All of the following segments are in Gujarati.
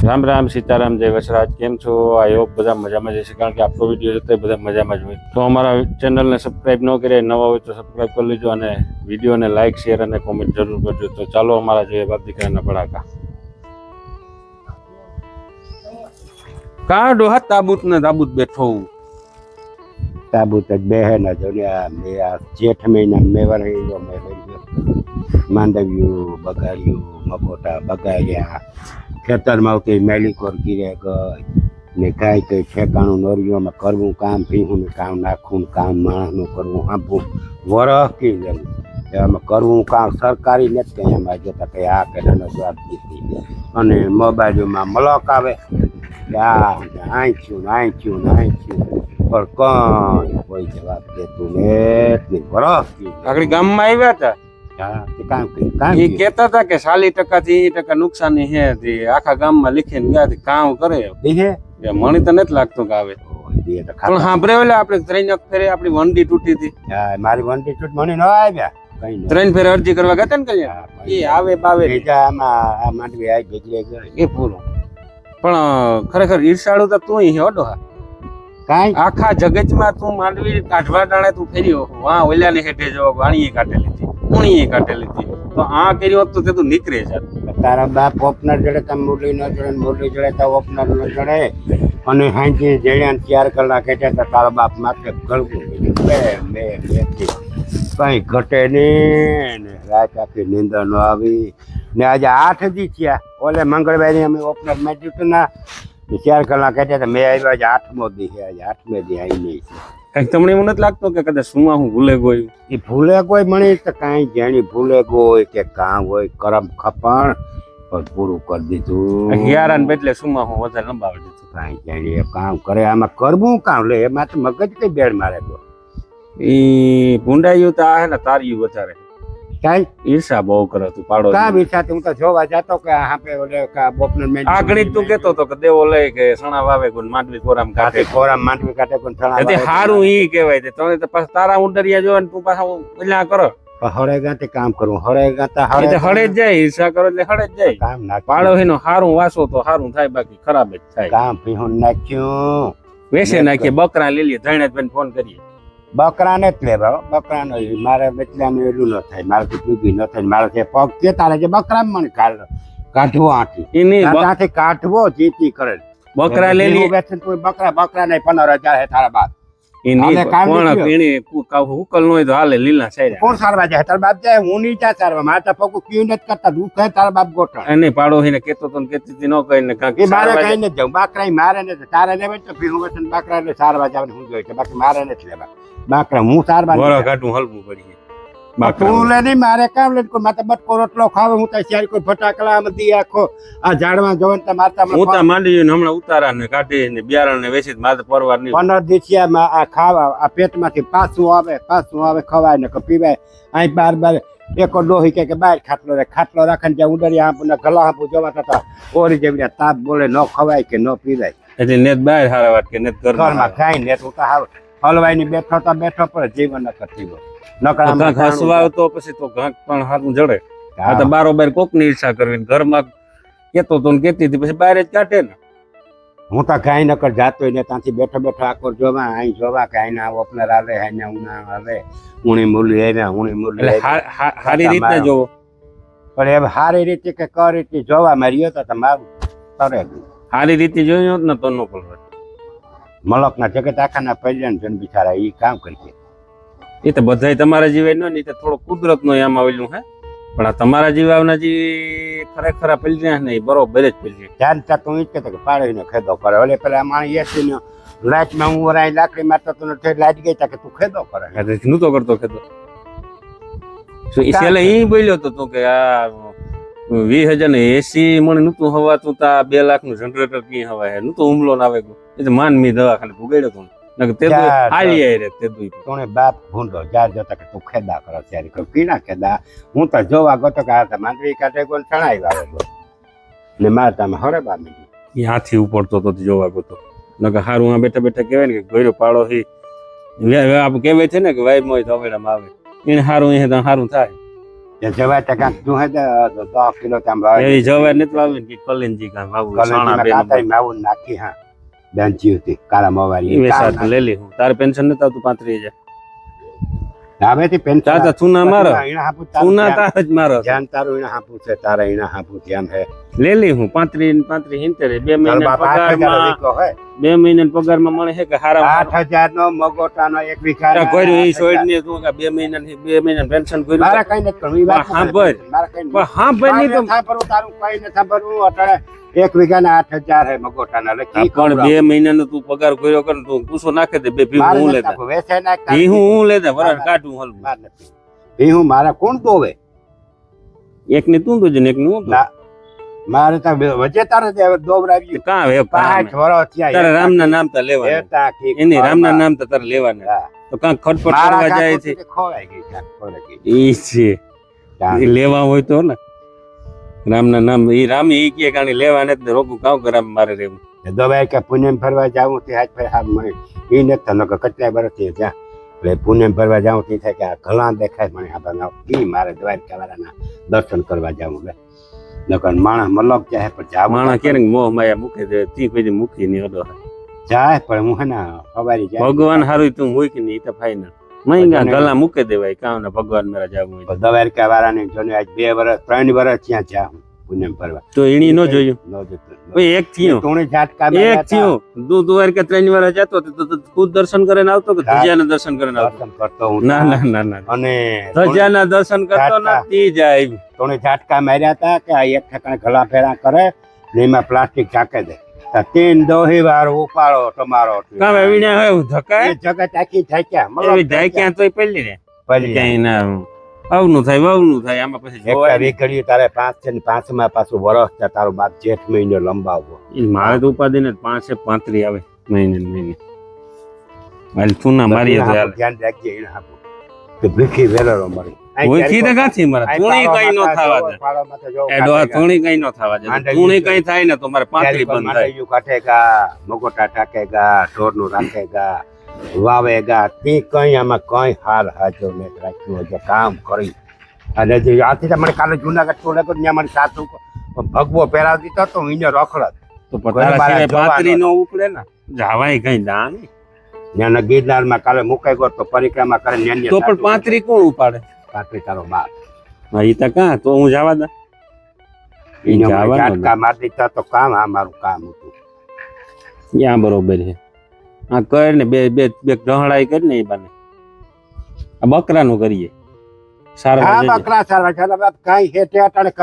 રામ રામ સીતારામ જય વસરાજ કેમ છો? આઈ હોપ બધા મજામાં જશે, કારણ કે આપણો વિડીયો જોતા બધા મજામાં જ હોય. તો અમારા ચેનલને સબસ્ક્રાઇબ ન કરે, નવા હોય તો સબસ્ક્રાઇબ કરી લેજો અને વિડીયોને લાઇક શેર અને કોમેન્ટ જરૂર કરજો. તો ચાલો અમારા જોઈએ બાપ દીકરાના ભડાકા. કા ડોહા તાબૂત ને તાબૂત બેઠો તાબૂત જ બેહે ને જો ને આ જેઠ મહિના મેવર ગયો માંડવ્યું બગાડ્યું મકોટા બગાડ્યા ખેતરમાં આવતી મેલીકોર ગીરે ગઈ ને કાંઈ કંઈ ઠેકાણું નોરીઓમાં કરવું કામ ભીહું કામ નાખવું કામ માણસનું કરવું સાંભળવું વરસ કી લેવું એમાં કરવું કામ સરકારી નથી કંઈ એમાં જતા કંઈ આ કે નાનો જવાબ દીધી અને મોબાઈલમાં મલક આવે કે આ આઈ થયું પણ કોઈ જવાબ દેતું ને વરસ કી આગળ ગામમાં આવ્યા હતા. એ કેતા હતા કે 40% થી 80% નુકસાની હે, આખા ગામમાં લીખીને ગયા કામ કરે. મને તો નથી લાગતું કે આવે, પણ સાંભળે એટલે આપણે 3 ફેરે આપણી વંડી તૂટી હતી. મારી વંડી તૂટ મને ન આવ્યા 3 ફેરે અરજી કરવા ગયા ને કલ્યાણ એ આવે બાવે આ માંડવી આવી ભેગી ગઈ એ પૂરું. પણ ખરેખર ઈર્ષાળુ તો તું હે ઓડો. કાંઈ આખા જગતમાં તું માંડવી કાઢવા ટાણે તું ફેર્યો, વાં ઓલ્યા ને હેઠે જવા વાણીએ કાઢેલી હતી ઉણીએ કાઢેલી હતી, તો આ કર્યો તો તે તું નીકળે છે. તારા બાપ ઓપનર જડે તમે મુરલી ન જડે મુરલી જડે તો ઓપનર ન જડે અને હાંજી જેડ્યા 4 કલાક એટલે તો તારા બાપ માથે ગળવું કઈ ઘટે નહીં ને રાત આખી નીંદર ન આવી ને આજે 8 દી થયા. ઓલે મંગળવારે અમે ઓપનર માંડ્યું હતું ને 4 કલાક એટલે તો મેં આવ્યો આજે 8મો દી છે. આજે 8મે દી આવી નહીં કઈક તમને એવું નથી લાગતું કે કદાચ શું હું ભૂલે ગયો? એ ભૂલે કોઈ મળી તો કાંઈ જાણી ભૂલે ગોય કે કાં હોય કરમ ખપણ પણ પૂરું કરી દીધું. હિયારાને બદલે શું હું વધારે લંબાવી દીધું. કાંઈ જાણી કામ કરે આમાં કરવું કામ લે એમાં તો મગજ કઈ બેડ મારે ગયો. એ ભૂંડાયું તો આ હે ને તાર્યું વધારે કાંઈ ઈર્ષા બહુ કરે તું પાડો. કામ ઈચ્છા હું તો જોવા જતો કે હાપે ઓલે બોપનર મેં આગળ તું કેતો તો કે દેવો લઈ કે સણા વાવે કોણ માંડવી કોરામ કાઢે ખોરામ માંડવી કાઢે કોણ એટલે હારું ઈ કહેવાય છે. તો પાછા તારા ઉંડરિયા જો ને તું પાછા ઓલા કરો હળે ગાતે કામ કરવું હળે ગાતા હળે જ જાય. ઈર્ષા કરો એટલે હળે જ જાય. કામ ના પાડો એનો હારું વાસો તો હારું થાય, બાકી ખરાબ જ થાય. કામ પીહું નાખ્યું વેસે નાખીએ બકરા લઈ લઈએ ધણેજ ફોન કરીએ. બકરાને જ લેવા બકરાનો મારે બચલાનું એલું ન થાય, મારે પીગી ન થાય. મારે જે પગ કે તારે જે બકરા મને કાઢવો આથી કાઢવો જીતી કરે બકરા લઈ લઈએ. બકરા નહીં 15,000 હે તારા બાપ ઉકલ નો હોય તો હાલે લીલા સાઈડ કોણ સારવા જાય? તારા બાપ જાય હું નહીં ચા સારવા મારા પગ ક્યુ નથી કરતા દુઃખ તારા બાપ ગોઠા અને પાડો ને કેતો તો કેતી ન કહીને મારે કઈ નથી જાઉં બકરા મારે નથી તારે લેવા તો ભીહું વચન બકરા ને સારવા જવાનું હું જોઈએ બાકી મારે નથી લેવા બાકરા હું સારવા ઘાટું હલવું પડી. તું લે નહીં મારે કામ લે માતા બટકો રોટલો ખાવે હું તો શિયાળ કોઈ ફટાકડા દી આખો આ ઝાડમાં જોવે તો મારતા હું તો માંડી હમણાં ઉતારા ને કાઢી ને બિયારણ ને વેચી મારે પરવાર નહીં. 15 દિવસિયામાં આ ખાવા આ પેટમાંથી પાછું આવે ખવાય ને પીવાય. અહીં બાર એકો ડોહી કે બહાર ખાટલો રાખે જ્યાં ઉડરિયા આપને ગલા આપું જોવા થતા ઓરી જેવી તાપ બોલે ન ખવાય કે ન પીવાય એટલે નેત બહાર હારા વાત કે નેત ઘરમાં ખાઈ ને તું તો હાવ હલવાઈ ની બેઠો પર જીવન ન કરતી હોય હસવા તો પછી તો ઘાક પણ હારું જડે. આ તો બારોબાર કોક ની ઈર્ષા કરવી ઘરમાં કેતો તો કેતી હતી પછી બહાર જ કાઢે ને. હું તો કાંઈ ન કર જાતો ને ત્યાંથી બેઠો આખો જોવા અહીં જોવા કે અહીં ઓપનર આવે અહીંયા ઉના આવે ઉણી મૂલી સારી રીતે જોવો. પણ એ સારી રીતે કે કઈ રીતે જોવા માર્યો તો તમારું કરે સારી રીતે જોયું ને તો ન પડે. મલક ના જગત આખા ના પહેલા જન બિચારા એ કામ કરીએ. એ તો બધા તમારા જીવે ન નહીં તો થોડો કુદરત નો એમ આવેલું હે, પણ આ તમારા જીવાના જે ખરેખર પેલ્યા ને બરોબર જ પેલ્યા. ધ્યાન તું ઈ જ કહેતો કે પાડીને ખેદો કરે ઓલે પેલા માણી એસી ને લાઈટમાં હું વરાય લાકડી મારતો તો લાઈટ ગઈ કે તું ખેદો કરે નતો કરતો ખેદો. છેલ્લે ઈ બોલ્યો તો કે આ 20,000 ને 80 મને નતું હવાતું તા 2 લાખ નું જનરેટર કી હવાય નતું હુમલો ના આવે એ તો માનમી દવાખાને ભૂગાડ્યો તો તું બાપ ભૂંડો જાર જોતા કે તું ખેદા કરો ત્યારે પીણા ખેદા હું તો જોવા ગયો કે માંડવી કાઢે કોઈ ચણાઈ આવે ને મારતામાં હરે બામી હાથી ઉપડતો તો જોવા ગયો નકર હારું આ બેઠા બેઠા કહેવાય ને કે ગોયરો પાડો હી આપ કહેવાય છે ને કે વાઈ મોય ધવેડામાં આવે એને હારું એ હારું થાય. એ જવાય તો કાંક તું હે 10 કિલો તામ ભાવ એ જવાય નથી વાવી કે કલિંજી કાં વાવું સાણા કલંજીમાં બે કાંતાઈ માવું નાખી હા બેન જીવતી કાળા મોવારી એ વેસાત લઈ લી હું તારે પેન્શન નથી આવતું 35,000 હવેથી પેન્શન ચાચા ચૂના મારો એના હાપુ ચૂના તાર જ મારો ધ્યાન તારું એના હાપુ છે તારા એના હાપુ ધ્યાન હે લઈ લી હું 35 70 2 મહિના તારા બાપ 8,000 પગારમાં વીઘો હે 2 મહિના પગારમાં મળે છે કે હારા 8,000 નો મગોટાનો એક વીઘા કર્યું એ સોઈડ ને તું 2 મહિના પેન્શન કર્યું મારા કઈ નથી કરવું ઈ વાત હા, ભાઈ. મારા કઈ પણ હા ભાઈ નહીં તો થાપરું તારું કઈ નથી ભરવું અટાણે એક વીઘાના 8,000 હે મગોટાના એટલે કી પણ 2 મહિનાનો તું પગાર કર્યો કર તું પૂછો નાખે દે બે ભી હું લેતા વેચાય નાખતા ભી હું લેતા બરાબર કાઢું હલવું માર નથી ભી હું મારા કોણ દોવે એક ને તું દોજે ને એક નું ના મારે તો વચ્ચે તારે દોવરાવી કાં હવે 5 વર્ષ થયા તારે રામના નામ તો લેવાના એતા કી એની રામના નામ તો તારે લેવાના હા. તો કાં ખટપટ મારા કરવા જાય છે કાકુથી ખોવાઈ ગઈ છે, ખોવાઈ ગઈ. ઈ છે ઈ લેવા હોય તો ને રામના નામ ઈ રામ ઈ કે કાણી લેવા નથી રોકું કામ કરામ મારે રેવું દવાઈ કે પુણ્યમ ફરવા જાવું તે આજ ફેર હા મને ઈ નથી થનો કે કેટલાય વર્ષથી ત્યાં એટલે પુણ્યમ ફરવા જાવું તે થાય કે આ ઘણા દેખાય મને આ બના ઈ મારે દવાઈ કવાના દર્શન કરવા જાવું લે નકર માણસ મલક જાય પણ જાવું માણસ કે મોહ માયા મૂકે દે તી કોઈ દી મૂકી નહીં અડો જાય પણ હું હે ને સવારી જાય ભગવાન હારું તું મૂક નહીં ઈ તો ફાઈનલ મહિના ગલા મૂકે દેવાય કામ ને ભગવાન મેરા જાવું હોય દવાઈ કવારાની જોને આજ 2 વર્ષ 3 વર્ષ ત્યાં જાઉં પુણ્યમ ફરવા તો એની નો જોયું ન જતો કોઈ એક થયું તોણે ઝાટકા એક થયું તું દ્વારકા 3 વાર જતો તો તું ખુદ દર્શન કરીને આવતો કે ધજાના દર્શન કરીને આવતો દર્શન કરતો હું ના ના ના ના અને ધજાના દર્શન કરતો નથી જાય તોણે ઝાટકા માર્યા હતા કે આ એક ઠેકાણે ગલા ફેરા કરે ને એમાં પ્લાસ્ટિક ઝાકે દે તો 3 દોહી વાર ઉપાડો તમારો કામ એવીને હવે ધકાય એ જગત આખી થાક્યા એવી જાય ક્યાં તોય પહેલી ને પડી ક્યાંય ના આવનું થાય વાવનું થાય આમાં પછી એક જોવાય વીકડી તારે 5 છે ને 5 માં પાછું વરસ છે તારો બાપ જેઠ મહિનો લંબાવવો ઈ મારે તો ઉપાધિ ને 535 આવે મહિને ને મહિને હાલ તું ના મારી તો હાલ ધ્યાન રાખજે એને આપો કે ભીખી વેલરો મરી ઓળખી તો કાથી મારે તુણી કઈ નો થવા દે એ ડોહા તુણી કઈ નો થવા દે તુણી કઈ થાય ને તો મારે 35 બંધ થાય માંડવ્યું કાઢેગા મગોટા ટાકેગા ઢોરનું રાખેગા વાવેગા તે કઈ આમાં કઈ હાલ હાજો ને રાખ્યું હશે કામ કરી અને જે આથી તો મને કાલે જુનાગઢ છોડે તો ત્યાં મને સાસુ ભગવો પહેરાવી દીધો તો એને રખડત તો પતારા સિવાય 35 નો ઉપડે ને જાવાય કઈ દાન ત્યાં ગિરનારમાં કાલે મુકાઈ ગયો તો પરિક્રમા કરે ન્યાન્ય તો પણ 35 કોણ ઉપાડે કાપી તારો બાપ હા ઈ તો કાં તો હું જવા દે ઈ એને જવાનું ઝાટકા મારી દીધા તો કામ આ મારું કામ હતું ત્યાં બરોબર છે આ કર ને બે બે બે ઢહડાઈ કરી ને એ બાને આ બકરાનું કરીએ સારા હા બકરા સારવા ચાલો બાપ કાંઈ હેઠે અટાણે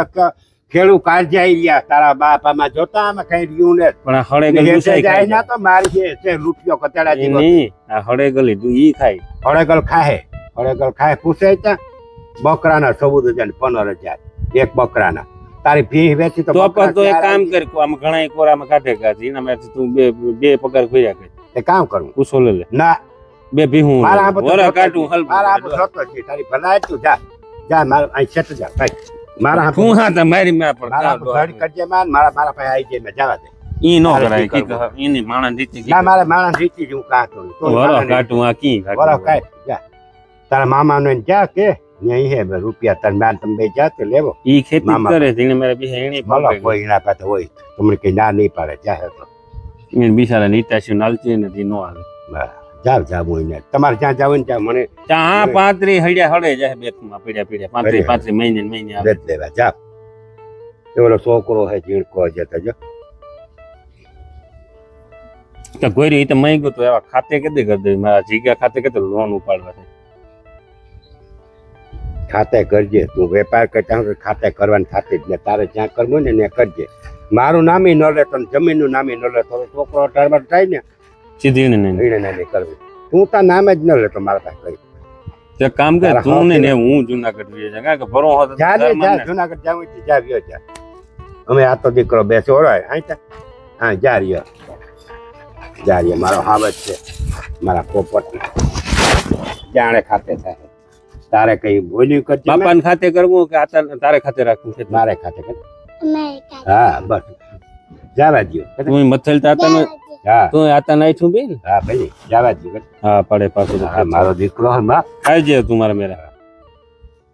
ખેડૂ કાળજી આવી ગયા તારા બાપ આમાં જોતા આમાં કઈ રહ્યું ને પણ આ હળેગલ હેઠે દુસાઈ જાય ખાય ના તો મારી છે રૂપિયો કતેડા ઈ જેવો નહીં આ હળેગલ ઈ ખાય હળેગલ ખાય પૂછે ત્યાં બકરાના 14,000 એક બકરાના તારી ભી વેચી તો તો બકરા પણ તો એક ચાર કામ આવી. કર આમાં ઘણા કોરામાં કાઢે કાઢી એનામાંથી તું બે પગાર ખોયા કર એ કામ કરું કુસો લે ના બે ભીહું મારા આંબો તો વરા જોતો કાઢું જ છે. મારા આંબો હલવું જોતો જ છે. તારી ભલાઈ તું જા જા મારા અહીં સેટ જા ભાઈ મારા આંબો તું હા તમારી માં મારા આંબો ઘડી પણ કરજે મારા પાસે આવી જાય મેં જવા દે ઈ નો તારે કરાય કી કી કહે એની માણસ રીતિ ના મારે માણસ રીતિ જ હું કાઢતો નહીં. તો વરો માણસને કાઢું આ કી વરો કાઢું કાઢ જા તારા મામાનો એને જા કે અહીં હે બે રૂપિયા તાર માન તમે બે જા તે લેવો ઈ ખેતી મામા. કરે છે એને મારે બી એની ભલો કોઈ એના પાસે હોય તમને કઈ ના નહીં પાડે જાહે તો એને બિચારા નીતાશી નાલચી નથી નો આવે બસ. જાવ જાવ હોય તમારે જ્યાં જાવ ને ત્યાં મને ત્યાં 35 હળિયા હળે જાય બેકમાં પીડ્યા 35 મહિને ને મહિને આવે વેચ દેવા જાવ એ ઓલો છોકરો હે ઝીણકો જતો જો તો ગોરી તો મઈ ગયો તો એવા ખાતે કેદી કરી દે મારા જીગા ખાતે કે લોન ઉપાડવા છે ખાતે કરજે તું વેપાર કરતા હોય તો ખાતે કરવાની થતી જ ને તારે જ્યાં કરવું ને ત્યાં કરજે મારું નામે ન લે તો જમીનનું નામે ન લે તો છોકરો અઢારમાં થાય ને સીધી ને નહીં એને નામે કરવી તું તાર નામે જ ન લે તો મારા પાસે કરી તે કામ કર તારા તું હાથ ને હું જુનાગઢ રહી છે કારણ કે ભરો હતો જા લે જા જુનાગઢ જાવ તો જા રહ્યો જા અમે આ તો દીકરો બેસો હોય અહીં હા જા રહ્યો મારો હાવજ છે મારા પોપટ જાણે ખાતે થાય તારે કઈ બોલ્યું કરજે ને. બાપાને ખાતે કરવું કે તારે ખાતે રાખવું છે મારે ખાતે કર હા બસ જાવા દ્યો તું મથલ તાતા નો હા તું આતા નાખ્યું બેન હા ભાઈ જાવા દ્યો હા પડે પાછું હા મારો દીકરો હે માં આવજે તું મારા મેરા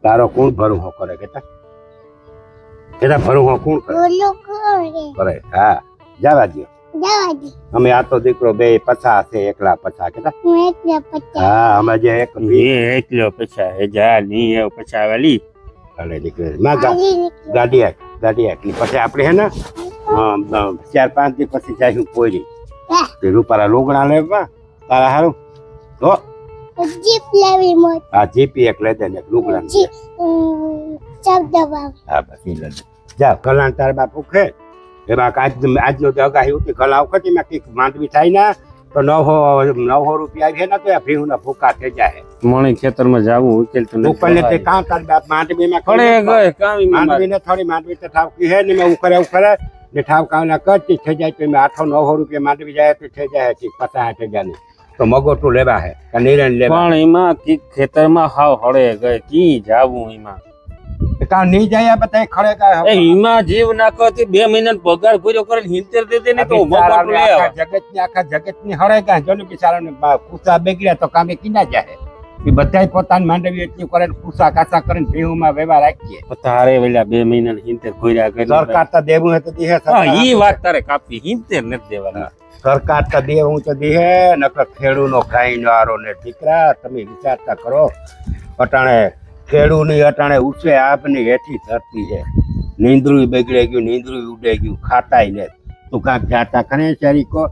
તારો કોણ ભરું કરે કેતા ભરું કોણ કરે હા જવા દો અમે આ તો દીકરો બે પછા છે એકલા પછા કેતા હા અમે જે એક એકલો પછા હે જા ની એ પછા વાલી અરે દીકરો માં ગાડી આટલી પછી આપણે હે ને 4-5 દી પછી જાય પોરી તે રૂપારા લોગણા લેવા તારા હારું તો જીપ લેવી મોટ આ જીપી એક લઈ દે ને લોગણા હા બસ ઈ લે જા કલાણ તાર બાપુ ખે એમાં આજનો અગાહી ઉઠી કલા વખત એમાં કંઈક માંડવી થાય ને તો 900 રૂપિયા આવી ને તો આ ભીહુના ભૂકા થઈ જાય મણી ખેતરમાં જાવું ઉકેલ તો ઉપર ને તે કાં તાર બાપ માંડવીમાં ખડે ગય કાવી માંડવી ને થોડી માંડવી તો ઠાવ કી હે ને મેં ઉકરે ને ઠાવ કાવના કરતી થઈ જાય તો એમાં 800-900 રૂપિયા માંડવી જાય તો થઈ જાય 50,000 ની તો મગોટું લેવા હે કે નિરણ લેવા પણ એમાં કી ખેતરમાં હાવ હળે ગય કી જાવું એમાં કાં નહીં જાય બધા ખડે કાય એમાં જીવ નાખો થી 2 મહિના પગાર પૂરો કરીને 70 દે દે ને તો મગોટું લે આખા જગત ની હળે કાય જોને બિચારાને કુસા બેગડ્યા તો કામે કિના જાય એ બધાય પોતાની માંડવી એટલી કરે કુસા કાસા કરીને ભીહુમાં વ્યવહાર રાખીએ તારે વેલા 2 મહિના 70 કોઈરા કરી સરકાર તો દેવું હે તો દેહે ઈ વાત તારે કાપી 70 નથી દેવાના સરકાર તો દેવું તો દેહે નકર ખેડૂનો ખાઈ નો આરો ને દીકરા તમે વિચારતા કરો અટાણે ખેડૂની અટાણે ઉછે આપની હેઠી ધરતી છે નીંદરું બગડે ગયું નીંદરું ઉડે ગયું ખાતાય ને તું કાંક જાતા કરે ચારી કો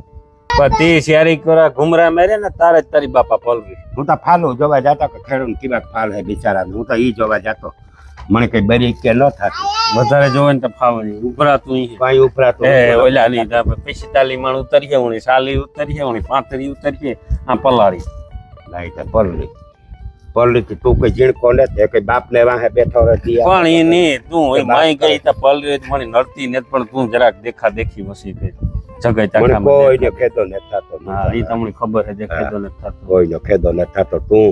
પતિ શેરી કોરા ઘુમરા મેરે ને તારે જ તારી બાપા પલવી હું તો ફાલું જોવા જાતો કે ખેડૂત કેવા ફાલ હે બિચારા હું તો ઈ જોવા જાતો મને કઈ બરી કે ન થાતી વધારે જોવે ને તો ફાવની ઉપરા તું કઈ ઉપરા તો એ ઓલા ની 45 મણ ઉતરીએ ઉણી 40 ઉતરીએ ઉણી 35 ઉતરીએ આ પલાળી લાઈ તો પલરી તું કઈ જીણ કોને તે કઈ બાપ ને વાહે બેઠો રહી પણ ઈ ની તું માઈ ગઈ તો પલરી મને નડતી ને પણ તું જરાક દેખા દેખી વસી ગઈ જગઈ તાકા કોઈને ખેદો ન થાતો હા ઈ તમને ખબર હે જે ખેદો ન થાતો કોઈનો ખેદો ન થાતો તું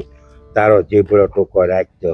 તારો જીભડો ટૂંકો રાખજો